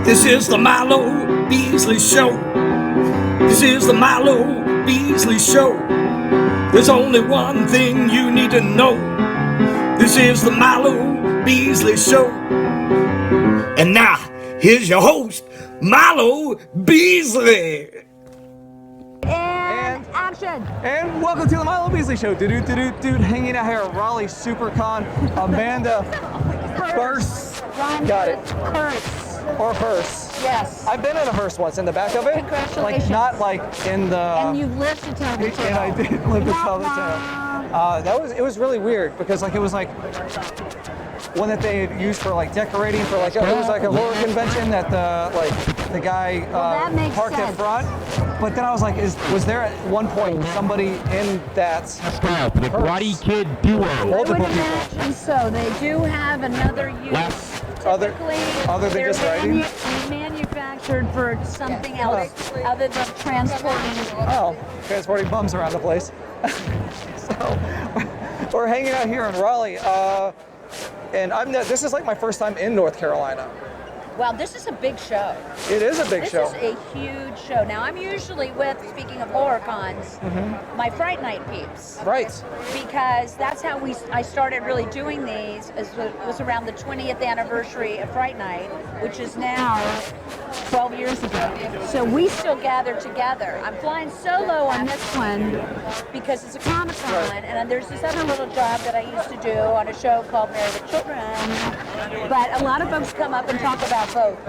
This is the Milo Beasley Show. This is the Milo Beasley Show. There's only one thing you need to know. This is the Milo Beasley Show. And now, here's your host, Milo Beasley. And action. And welcome to the Milo Beasley Show. Dude, hanging out here at Raleigh SuperCon. Amanda Bearse. Got it. Hearse. Or hearse. Yes. I've been in a hearse once in the back of it. Congratulations. Like not like in the. And you've lived to tell the tale. And I did live to tell the tale. It was really weird because like it was like one that they had used for like decorating for like it was like a horror convention that the guy parked in front. But then I was like, was there at one point somebody in that the Karate Kid duo? I would imagine so. They do have another use. Other than just writing? Manufactured for something else other than transporting bums around the place. So we're hanging out here in Raleigh, and this is like my first time in North Carolina. Well, this is a big show. It is a big show. This is a huge show. Now, I'm usually with, speaking of horror cons, my Fright Night peeps. Right. Because that's how I started really doing these. It was around the 20th anniversary of Fright Night, which is now 12 years ago. So we still gather together. I'm flying solo on this one because it's a Comic-Con, and there's this other little job that I used to do on a show called Married with Children. But a lot of folks come up and talk about both.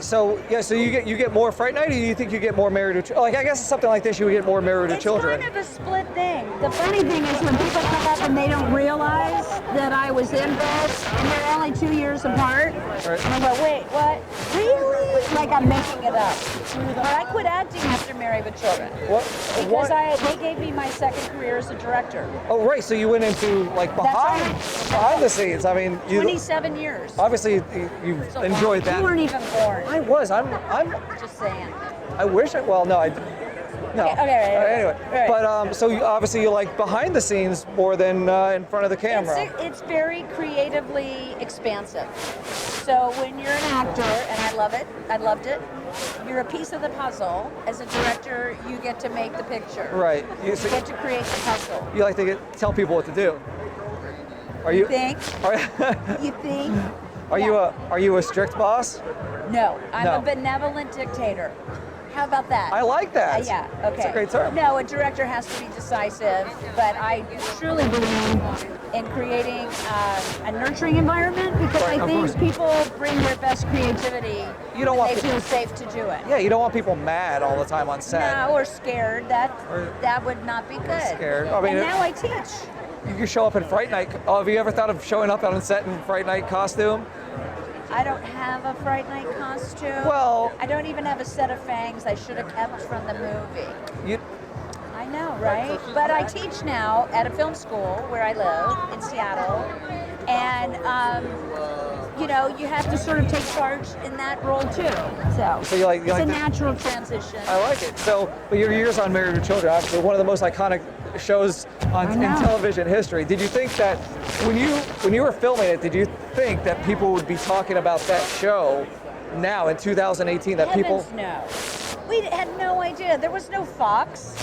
So you get more Fright Night, or do you think you get more Married to Children? Like I guess it's something like this, you would get more Married to Children. It's kind of a split thing. The funny thing is when people come up and they don't realize that I was in both, and they're only 2 years apart. Right. And I go, wait, what? Really? Like I'm making it up. But I quit acting after Married with Children. What? Because they gave me my second career as a director. Oh right, so you went into like behind the scenes. I mean, 27 years. Obviously, you enjoyed that. You weren't even born. I was. I'm just saying. I wish it. Well, no, I. No. Okay. Anyway, right. But so you like behind the scenes more than in front of the camera. It's very creatively expansive. So when you're an actor, and I loved it. You're a piece of the puzzle. As a director, you get to make the picture. Right. You get to create the puzzle. You like to tell people what to do. You think? You think? Are you a strict boss? No, I'm a benevolent dictator. How about that? I like that. Yeah, okay. It's a great term. No, a director has to be decisive, but I truly believe in creating a nurturing environment because I think people bring their best creativity when they feel safe to do it. Yeah, you don't want people mad all the time on set. No, or scared. That would not be good. Scared. I mean, and now I teach. You can show up in Fright Night. Oh, have you ever thought of showing up on set in Fright Night costume? I don't have a Fright Night costume. Well, I don't even have a set of fangs I should have kept from the movie. I know, right? But I teach now at a film school where I live in Seattle, and you have to sort of take charge in that role too. So you like it's a natural transition. I like it. So, but your years on Married with Children, obviously one of the most iconic shows in television history. Did you think that when you were filming it, did you think that people would be talking about that show now in 2018? No, we had no idea. There was no Fox.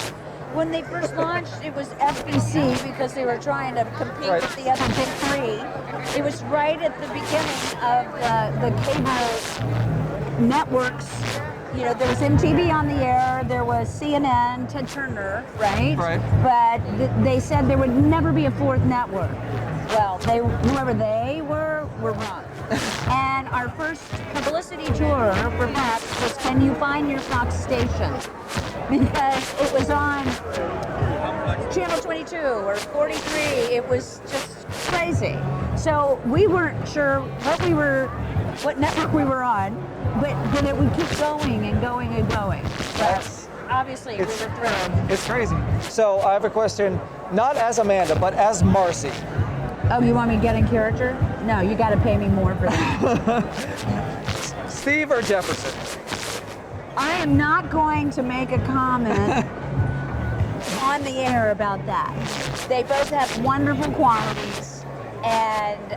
When they first launched, it was FBC because they were trying to compete with the other big three. It was right at the beginning of the cable networks. There was MTV on the air, there was CNN, Ted Turner, right? But they said there would never be a fourth network. Well, whoever they were wrong. And our first publicity tour for Fox was Can You Find Your Fox Station? Because it was on Channel 22 or 43. It was just crazy. So we weren't sure what network we were on, but then it would keep going and going and going. But obviously we were thrilled. It's crazy. So I have a question, not as Amanda, but as Marcy. Oh, you want me to get in character? No, you got to pay me more for that. Steve or Jefferson? I am not going to make a comment on the air about that. They both have wonderful qualities, and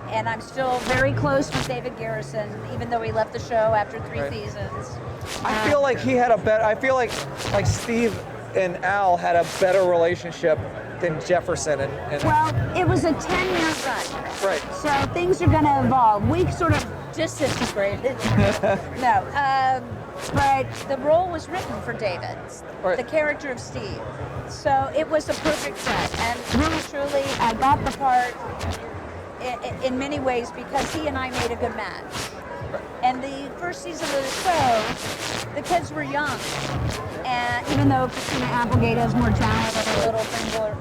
And I'm still very close with David Garrison, even though he left the show after 3 seasons. I feel like he had a better. I feel like Steve and Al had a better relationship than Jefferson and Well, it was a 10-year run. Right. So things are going to evolve. We sort of disintegrated. No. But the role was written for David, Right. the character of Steve. So it was a perfect fit. And really, truly, I got the part in many ways because he and I made a good match. And the first season of the show, the kids were young. And even though Christina Applegate has more talent and a little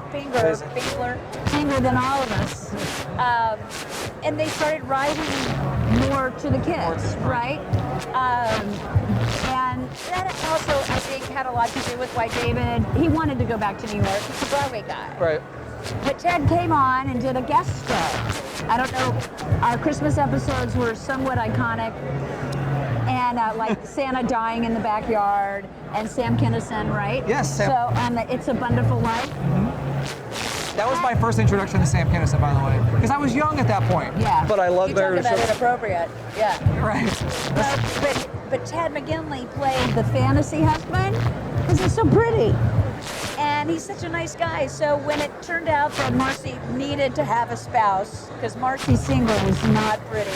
finger than all of us, and they started writing more to the kids, right? And that also, I think, had a lot to do with why David, he wanted to go back to New York. He's a Broadway guy. Right. But Ted came on and did a guest star. I don't know, our Christmas episodes were somewhat iconic. And like Santa dying in the backyard and Sam Kinison, right? Yes, Sam. So, and It's a Wonderful Life. That was my first introduction to Sam Kinison, by the way, because I was young at that point. Yeah. But I love you their talk about show. inappropriate. Yeah. Right. But Ted McGinley played the fantasy husband because he's so pretty. And he's such a nice guy. So when it turned out that Marcy needed to have a spouse, because Marcy Singer was not pretty,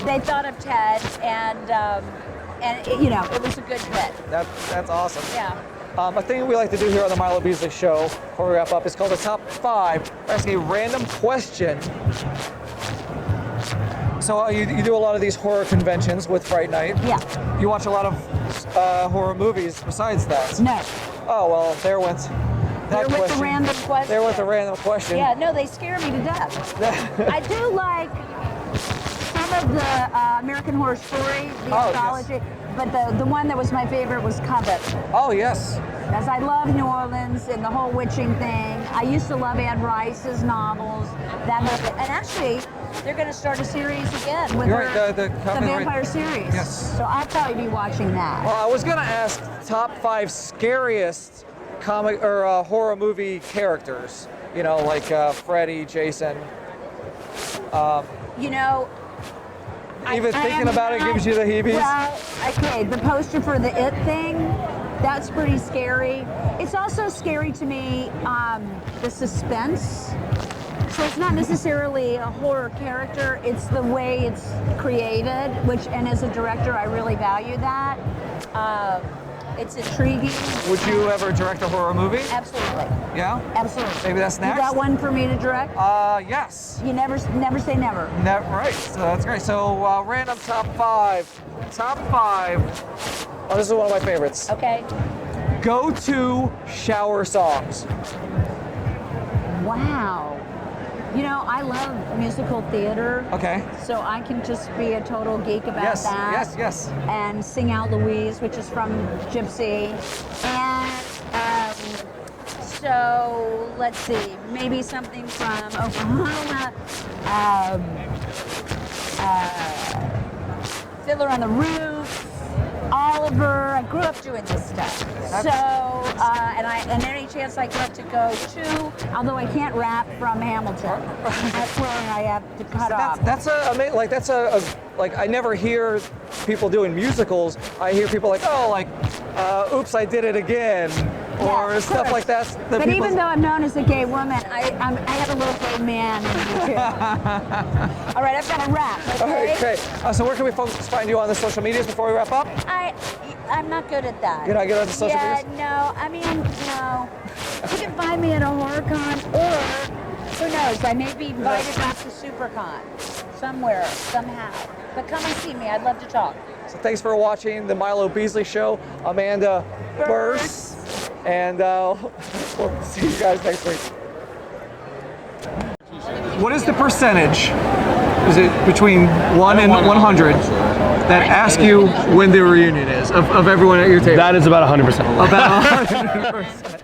they thought of Ted, and it was a good fit. That's awesome. Yeah. A thing we like to do here on the Milo Beasley Show, before we wrap up, is called the Top 5. We're asking a random question. So you do a lot of these horror conventions with Fright Night. Yeah. You watch a lot of horror movies besides that. No. Oh, well, there went that They're with question. the random question. There went the random question. Yeah, no, they scare me to death. I do like some of the American Horror Story, the anthology, yes. but the one that was my favorite was Covet. Oh, yes. Because I love New Orleans and the whole witching thing. I used to love Anne Rice's novels, that whole thing. And actually, they're going to start a series again with the vampire series. Yes. So I'll probably be watching that. Well, I was going to ask top 5 scariest comic or horror movie characters. You know, like Freddy, Jason. Even thinking about it gives you the heebies. Well, okay, the poster for the It thing, that's pretty scary. It's also scary to me, the suspense. So it's not necessarily a horror character, it's the way it's created, and as a director, I really value that. It's intriguing. Would you ever direct a horror movie? Absolutely. Yeah? Absolutely. Maybe that's next? You got one for me to direct? Yes. You never say never. Right, so that's great. So random top 5. Top 5. Oh, this is one of my favorites. Okay. Go-to shower songs. Wow. You know, I love musical theater. Okay. So I can just be a total geek about that. Yes. And sing out Louise, which is from Gypsy. And so let's see, maybe something from Oklahoma. Fiddler on the Roof. Oliver. I grew up doing this stuff. So, and any chance I get to go to, although I can't rap from Hamilton, that's where I have to cut off. I never hear people doing musicals. I hear people oops, I did it again, or stuff like that. But even though I'm known as a gay woman, I have a little gay man in me too. All right, I've got to rap. Okay? All right, great. So where can we folks find you on the social medias before we wrap up? I'm not good at that. You're not good at the social medias? No. I mean, no. You can find me at a HorrorCon, or who knows? I may be invited back to SuperCon somewhere, somehow. But come and see me. I'd love to talk. So thanks for watching the Milo Beasley Show. Amanda Bearse. And we'll see you guys next week. What is the percentage, is it between 1 and 100, that ask you when the reunion is, of everyone at your table? That is about 100%. About 100%.